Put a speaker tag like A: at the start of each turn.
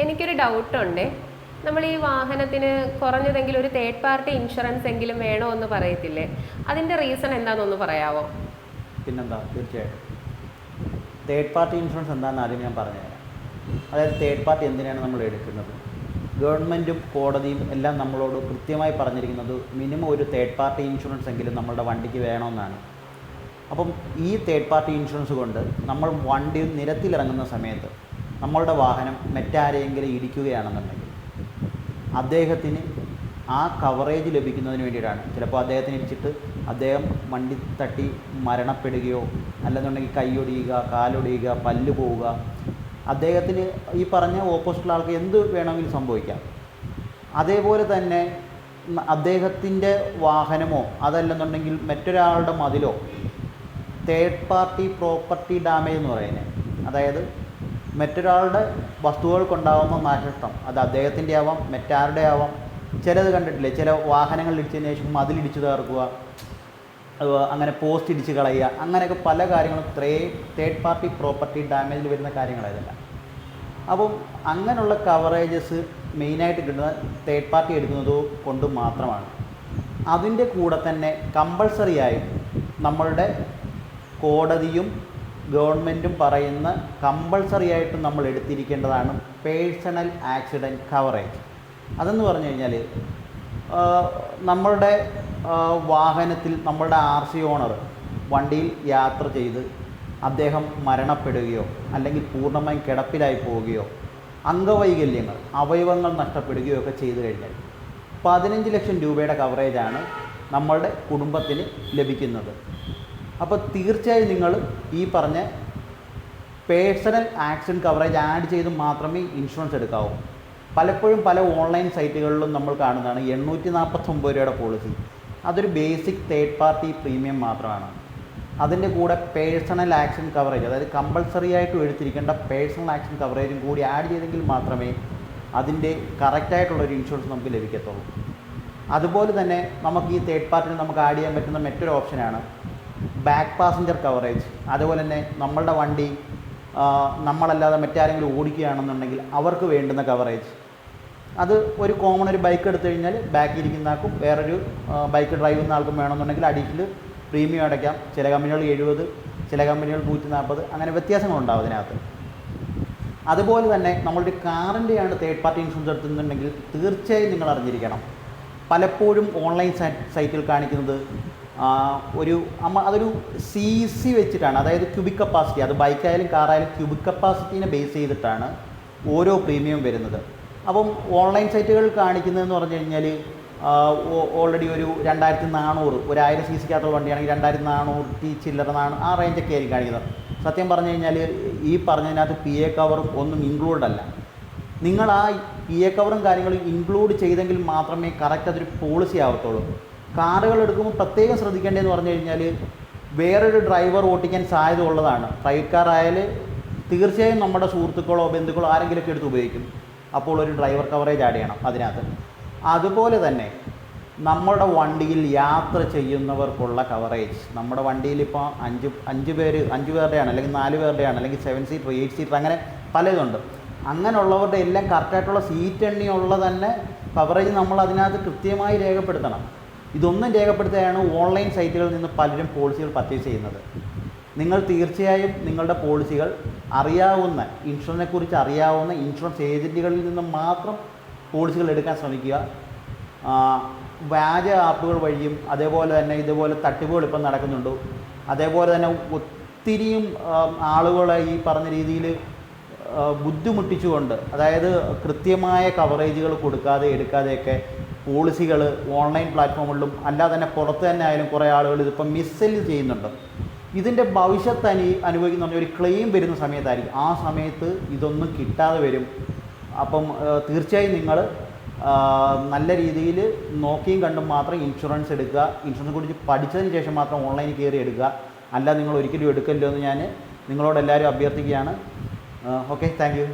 A: എനിക്കൊരു ഡൗട്ടുണ്ട്. നമ്മൾ ഈ വാഹനത്തിന് കുറഞ്ഞതെങ്കിലും ഒരു തേർഡ് പാർട്ടി ഇൻഷുറൻസ് എങ്കിലും വേണോ എന്ന് പറയത്തില്ലേ? അതിൻ്റെ റീസൺ എന്താണെന്നൊന്ന് പറയാമോ?
B: പിന്നെന്താ, തീർച്ചയായിട്ടും. തേർഡ് പാർട്ടി ഇൻഷുറൻസ് എന്താണെന്ന് ആദ്യം ഞാൻ പറഞ്ഞുതരാം. അതായത് തേർഡ് പാർട്ടി എന്തിനാണ് നമ്മൾ എടുക്കുന്നത്? ഗവൺമെൻറ്റും കോടതിയും എല്ലാം നമ്മളോട് കൃത്യമായി പറഞ്ഞിരിക്കുന്നത് മിനിമം ഒരു തേർഡ് പാർട്ടി ഇൻഷുറൻസ് എങ്കിലും നമ്മളുടെ വണ്ടിക്ക് വേണമെന്നാണ്. അപ്പം ഈ തേർഡ് പാർട്ടി ഇൻഷുറൻസ് കൊണ്ട് നമ്മൾ വണ്ടി നിരത്തിലിറങ്ങുന്ന സമയത്ത് നമ്മളുടെ വാഹനം മറ്റാരെയെങ്കിലും ഇടിക്കുകയാണെന്നുണ്ടെങ്കിൽ അദ്ദേഹത്തിന് ആ കവറേജ് ലഭിക്കുന്നതിന് വേണ്ടിയിട്ടാണ്. ചിലപ്പോൾ അദ്ദേഹത്തിന് ഇടിച്ചിട്ട് അദ്ദേഹം വണ്ടി തട്ടി മരണപ്പെടുകയോ അല്ലെന്നുണ്ടെങ്കിൽ കൈയൊടിയുക, കാലൊടിയുക, പല്ല് പോവുക, അദ്ദേഹത്തിന് ഈ പറഞ്ഞ ഓപ്പോസിറ്റുള്ള ആൾക്ക് എന്ത് വേണമെങ്കിലും സംഭവിക്കാം. അതേപോലെ തന്നെ അദ്ദേഹത്തിൻ്റെ വാഹനമോ അതല്ലെന്നുണ്ടെങ്കിൽ മറ്റൊരാളുടെ മതിലോ തേർഡ് പാർട്ടി പ്രോപ്പർട്ടി ഡാമേജ് എന്ന് പറയുന്നത്, അതായത് മറ്റൊരാളുടെ വസ്തുക്കൾക്കുണ്ടാകുന്ന നാശനഷ്ടം, അത് അദ്ദേഹത്തിൻ്റെ ആവാം, മറ്റാരുടെ ആവാം. ചിലത് കണ്ടിട്ടില്ലേ, ചില വാഹനങ്ങൾ ഇടിച്ചതിന് ശേഷം മതിലിടിച്ച് തകർക്കുക, അങ്ങനെ പോസ്റ്റ് ഇടിച്ച് കളയുക, അങ്ങനെയൊക്കെ പല കാര്യങ്ങളും തേർഡ് പാർട്ടി പ്രോപ്പർട്ടി ഡാമേജിൽ വരുന്ന കാര്യങ്ങളായതല്ല. അപ്പം അങ്ങനെയുള്ള കവറേജസ് മെയിനായിട്ട് കിട്ടുന്ന തേർഡ് പാർട്ടി എടുക്കുന്നത് കൊണ്ട് മാത്രമാണ്. അതിൻ്റെ കൂടെ തന്നെ കമ്പൾസറി ആയിട്ട് നമ്മളുടെ കോടതിയും ഗവൺമെൻറ്റും പറയുന്ന കമ്പൾസറി ആയിട്ട് നമ്മൾ എടുത്തിരിക്കേണ്ടതാണ് പേഴ്സണൽ ആക്സിഡൻറ്റ് കവറേജ്. അതെന്ന് പറഞ്ഞു കഴിഞ്ഞാൽ നമ്മളുടെ വാഹനത്തിൽ നമ്മളുടെ RC ഓണർ വണ്ടിയിൽ യാത്ര ചെയ്ത് അദ്ദേഹം മരണപ്പെടുകയോ അല്ലെങ്കിൽ പൂർണ്ണമായും കിടപ്പിലായി പോവുകയോ അംഗവൈകല്യങ്ങൾ, അവയവങ്ങൾ നഷ്ടപ്പെടുകയോ ഒക്കെ ചെയ്തു കഴിഞ്ഞാൽ 15 ലക്ഷം രൂപയുടെ കവറേജാണ് നമ്മളുടെ കുടുംബത്തിന് ലഭിക്കുന്നത്. അപ്പോൾ തീർച്ചയായും നിങ്ങൾ ഈ പറഞ്ഞ പേഴ്സണൽ ആക്സിഡൻറ്റ് കവറേജ് ആഡ് ചെയ്ത് മാത്രമേ ഇൻഷുറൻസ് എടുക്കാവൂ. പലപ്പോഴും പല ഓൺലൈൻ സൈറ്റുകളിലും നമ്മൾ കാണുന്നതാണ് 849 രൂപയുടെ പോളിസി. അതൊരു ബേസിക് തേർഡ് പാർട്ടി പ്രീമിയം മാത്രമാണ്. അതിൻ്റെ കൂടെ പേഴ്സണൽ ആക്സിഡൻറ്റ് കവറേജ്, അതായത് കമ്പൾസറി ആയിട്ട് എടുത്തിരിക്കേണ്ട പേഴ്സണൽ ആക്സിഡൻറ്റ് കവറേജും കൂടി ആഡ് ചെയ്തെങ്കിൽ മാത്രമേ അതിൻ്റെ കറക്റ്റായിട്ടുള്ളൊരു ഇൻഷുറൻസ് നമുക്ക് ലഭിക്കത്തുള്ളൂ. അതുപോലെ തന്നെ നമുക്ക് ഈ തേർഡ് പാർട്ടിന് നമുക്ക് ആഡ് ചെയ്യാൻ പറ്റുന്ന മറ്റൊരു ഓപ്ഷനാണ് ബാക്ക് പാസഞ്ചർ കവറേജ്. അതുപോലെ തന്നെ നമ്മളുടെ വണ്ടി നമ്മളല്ലാതെ മറ്റാരെങ്കിലും ഓടിക്കുകയാണെന്നുണ്ടെങ്കിൽ അവർക്ക് വേണ്ടുന്ന കവറേജ്. അത് ഒരു കോമൺ ഒരു ബൈക്ക് എടുത്തു കഴിഞ്ഞാൽ ബാക്കിൽ ഇരിക്കുന്ന ആൾക്കും വേറൊരു ബൈക്ക് ഡ്രൈവ് ചെയ്യുന്ന ആൾക്കും വേണമെന്നുണ്ടെങ്കിൽ അഡീഷണൽ പ്രീമിയം അടയ്ക്കാം. ചില കമ്പനികൾ 70, ചില കമ്പനികൾ 140, അങ്ങനെ വ്യത്യാസങ്ങളുണ്ടാവും അതിനകത്ത്. അതുപോലെ തന്നെ നമ്മളൊരു കാറിൻ്റെയാണ് തേർഡ് പാർട്ടി ഇൻഷുറൻസ് എടുത്തുന്നുണ്ടെങ്കിൽ തീർച്ചയായും നിങ്ങൾ അറിഞ്ഞിരിക്കണം. പലപ്പോഴും ഓൺലൈൻ സൈറ്റിൽ കാണിക്കുന്നത് അതൊരു CC വെച്ചിട്ടാണ്, അതായത് ക്യൂബിക് കപ്പാസിറ്റി. അത് ബൈക്കായാലും കാറായാലും ക്യൂബിക് കപ്പാസിറ്റീനെ ബേസ് ചെയ്തിട്ടാണ് ഓരോ പ്രീമിയം വരുന്നത്. അപ്പം ഓൺലൈൻ സൈറ്റുകൾ കാണിക്കുന്നതെന്ന് പറഞ്ഞു കഴിഞ്ഞാൽ ഓൾറെഡി ഒരു 2400, 1000 CCക്കകത്തുള്ള വണ്ടിയാണെങ്കിൽ 2400 ചില്ലറ ആ റേഞ്ചൊക്കെ ആയിരിക്കും കാണിക്കുന്നത്. സത്യം പറഞ്ഞു കഴിഞ്ഞാൽ ഈ പറഞ്ഞതിനകത്ത് PA കവറും ഒന്നും ഇൻക്ലൂഡ് അല്ല. നിങ്ങൾ ആ PA കവറും കാര്യങ്ങളും ഇൻക്ലൂഡ് ചെയ്തെങ്കിൽ മാത്രമേ കറക്റ്റ് അതൊരു പോളിസി ആവത്തുള്ളൂ. കാറുകൾ എടുക്കുമ്പോൾ പ്രത്യേകം ശ്രദ്ധിക്കേണ്ടതെന്ന് പറഞ്ഞു കഴിഞ്ഞാൽ വേറൊരു ഡ്രൈവർ ഓട്ടിക്കാൻ സാധ്യത ഉള്ളതാണ്. പ്രൈവറ്റ് കാർ ആയാൽ തീർച്ചയായും നമ്മുടെ സുഹൃത്തുക്കളോ ബന്ധുക്കളോ ആരെങ്കിലുമൊക്കെ എടുത്ത് ഉപയോഗിക്കും. അപ്പോൾ ഒരു ഡ്രൈവർ കവറേജ് ആഡ് ചെയ്യണം അതിനകത്ത്. അതുപോലെ തന്നെ നമ്മുടെ വണ്ടിയിൽ യാത്ര ചെയ്യുന്നവർക്കുള്ള കവറേജ്, നമ്മുടെ വണ്ടിയിൽ ഇപ്പോൾ 5 പേരുടെയാണ്, അല്ലെങ്കിൽ 4 പേരുടെയാണ്, അല്ലെങ്കിൽ 7 സീറ്റർ, 8 സീറ്റർ, അങ്ങനെ പലതുണ്ട്. അങ്ങനെയുള്ളവരുടെ എല്ലാം കറക്റ്റായിട്ടുള്ള സീറ്റ് എണ്ണിയുള്ള തന്നെ കവറേജ് നമ്മൾ അതിനകത്ത് കൃത്യമായി രേഖപ്പെടുത്തണം. ഇതൊന്നും രേഖപ്പെടുത്തുകയാണ് ഓൺലൈൻ സൈറ്റുകളിൽ നിന്ന് പലരും പോളിസികൾ പർച്ചേസ് ചെയ്യുന്നത്. നിങ്ങൾ തീർച്ചയായും നിങ്ങളുടെ പോളിസികൾ അറിയാവുന്ന, ഇൻഷുറൻസിനെക്കുറിച്ച് അറിയാവുന്ന ഇൻഷുറൻസ് ഏജൻറ്റുകളിൽ നിന്ന് മാത്രം പോളിസികൾ എടുക്കാൻ ശ്രമിക്കുക. വ്യാജ ആപ്പുകൾ വഴിയും അതേപോലെ തന്നെ ഇതുപോലെ തട്ടിപ്പുകൾ ഇപ്പം നടക്കുന്നുണ്ട്. അതേപോലെ തന്നെ ഒത്തിരിയും ആളുകളെ ഈ പറഞ്ഞ രീതിയിൽ ബുദ്ധിമുട്ടിച്ചുകൊണ്ട്, അതായത് കൃത്യമായ കവറേജുകൾ കൊടുക്കാതെ എടുക്കാതെയൊക്കെ പോളിസികൾ ഓൺലൈൻ പ്ലാറ്റ്ഫോമുകളിലും അല്ലാതെ തന്നെ പുറത്ത് തന്നെ ആയാലും കുറേ ആളുകൾ ഇതിപ്പം മിസ്സെല് ചെയ്യുന്നുണ്ട്. ഇതിൻ്റെ ഭവിഷ്യത്ത് അനുഭവിക്കുന്ന ഒരു ക്ലെയിം വരുന്ന സമയത്തായിരിക്കും. ആ സമയത്ത് ഇതൊന്നും കിട്ടാതെ വരും. അപ്പം തീർച്ചയായും നിങ്ങൾ നല്ല രീതിയിൽ നോക്കിയും കണ്ടും മാത്രം ഇൻഷുറൻസ് എടുക്കുക. ഇൻഷുറൻസിനെ കുറിച്ച് പഠിച്ചതിന് ശേഷം മാത്രം ഓൺലൈനിൽ കയറി എടുക്കുക. അല്ല നിങ്ങൾ ഒരിക്കലും എടുക്കല്ലോ എന്ന് ഞാൻ നിങ്ങളോട് എല്ലാവരും അഭ്യർത്ഥിക്കുകയാണ്. Okay, thank you.